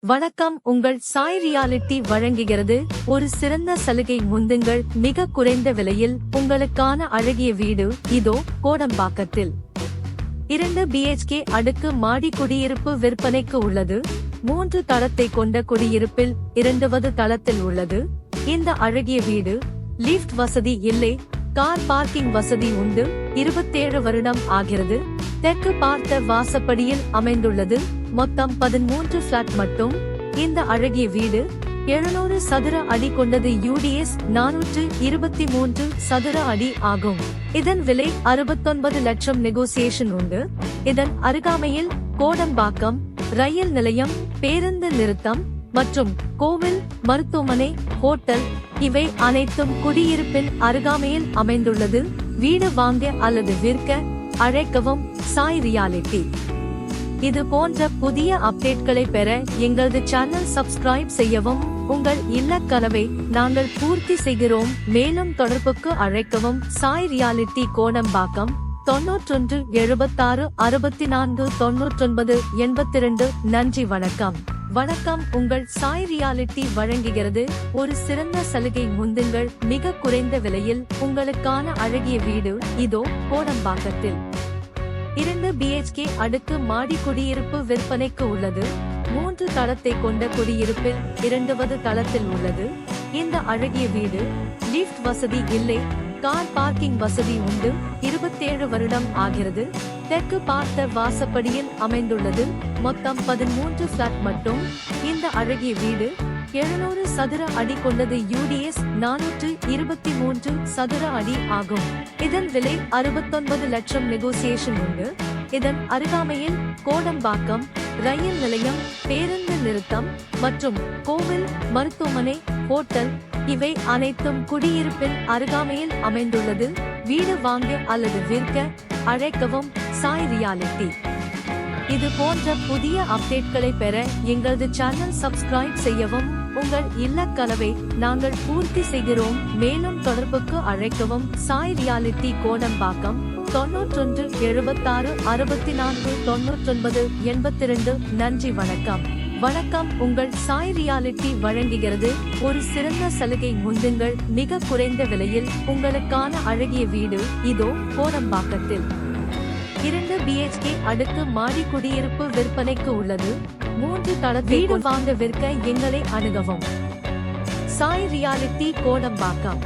வணக்கம். உங்கள் சாய் ரியாலிட்டி வழங்குகிறது ஒரு சிறந்த சலுகை. முந்துங்கள் மிக குறைந்த விலையில் உங்களுக்கான அழகிய வீடு இதோ கோடம்பாக்கத்தில் 2 BHK அடுக்கு மாடி குடியிருப்பு விற்பனைக்கு உள்ளது. 3 தளத்தை கொண்ட குடியிருப்பில் 2வது தளத்தில் உள்ளது. இந்த அழகிய வீடு லிஃப்ட் வசதி இல்லை, கார் பார்க்கிங் வசதி உண்டு. 27 வருடம் ஆகிறது. தெற்கு பார்த்த வாசப்படியில் அமைந்துள்ளது. மொத்தம் 13 பிளாட் மட்டும். இந்த அழகிய வீடு 700 சதுர அடி கொண்டது. UDS 423 சதுர அடி ஆகும். இதன் விலை 69 லட்சம். நெகோசியேஷன் உண்டு. இதன் அருகாமையில் கோடம்பாக்கம் ரயில் நிலையம், பேருந்து நிறுத்தம் மற்றும் கோவில், மருத்துவமனை, ஹோட்டல் இவை அனைத்தும் குடியிருப்பின் அருகாமையில் அமைந்துள்ளது. வீடு வாங்க அல்லது விற்க அழைக்கவும் சாய் ரியாலிட்டி. இது போன்ற புதிய அப்டேட்களை பெற எங்களது சேனல் சப்ஸ்கிரைப் செய்யவும். உங்கள் இல்ல கனவை நாங்கள் பூர்த்தி செய்கிறோம். மேலும் தொடர்புக்கு அழைக்கவும் சாய் ரியாலிட்டி, கோடம்பாக்கம் 91 76 64 99 82. நன்றி. வணக்கம். வணக்கம். உங்கள் சாய் ரியாலிட்டி வழங்குகிறது ஒரு சிறந்த சலுகை. முந்துங்கள் மிக குறைந்த விலையில் உங்களுக்கான அழகிய வீடு இதோ கோடம்பாக்கத்தில் 2 BHK அடுக்கு மாடி குடியிருப்பு விற்பனைக்கு உள்ளது. 3 தளத்தை கொண்ட குடியிருப்பில் 2வது தளத்தில் உள்ளது. இந்த அழகிய வீடு லிஃப்ட் வசதி இல்லை, கார் பார்க்கிங் வசதி உண்டு. 27 வருடம் ஆகிறது. தெற்கு பார்த்த வாசப்படியில் அமைந்துள்ளது. மொத்தம் 13 பிளாட் மட்டும். இந்த அழகிய வீடு 700 சதுர அடி கொண்டது. UDS 423 சதுர அடி ஆகும். இதன் விலை 69 லட்சம். நெகோசியேஷன் உண்டு. இதன் அருகாமையில் கோடம்பாக்கம் ரயில் நிலையம், பேருந்து நிறுத்தம் மற்றும் கோவில், மருத்துவமனை, ஹோட்டல் இவை அனைத்தும் குடியிருப்பின் அருகாமையில் அமைந்துள்ளது. வீடு வாங்க அல்லது விற்க அழைக்கவும் சாய் ரியாலிட்டி. இது போன்ற புதிய அப்டேட்களை பெற எங்களது சேனல் சப்ஸ்கிரைப் செய்யவும். உங்கள் இல்ல கனவை நாங்கள் பூர்த்தி செய்கிறோம். மேலும் தொடர்புக்கு அழைக்கவும் சாய் ரியாலிட்டி, கோடம்பாக்கம் 91 76 64 99 82. நன்றி. வணக்கம். வணக்கம். உங்கள் சாய் ரியாலிட்டி வழங்குகிறது ஒரு சிறந்த சலுகை. முந்துங்கள் மிக குறைந்த விலையில் உங்களுக்கான அழகிய வீடு இதோ கோடம்பாக்கத்தில் 2 BHK அடுக்கு மாடி குடியிருப்பு விற்பனைக்கு உள்ளது. 3 தள வீடு வாங்க விற்க எங்களை அணுகவும். சாய் ரியாலிட்டி, கோடம்பாக்கம்.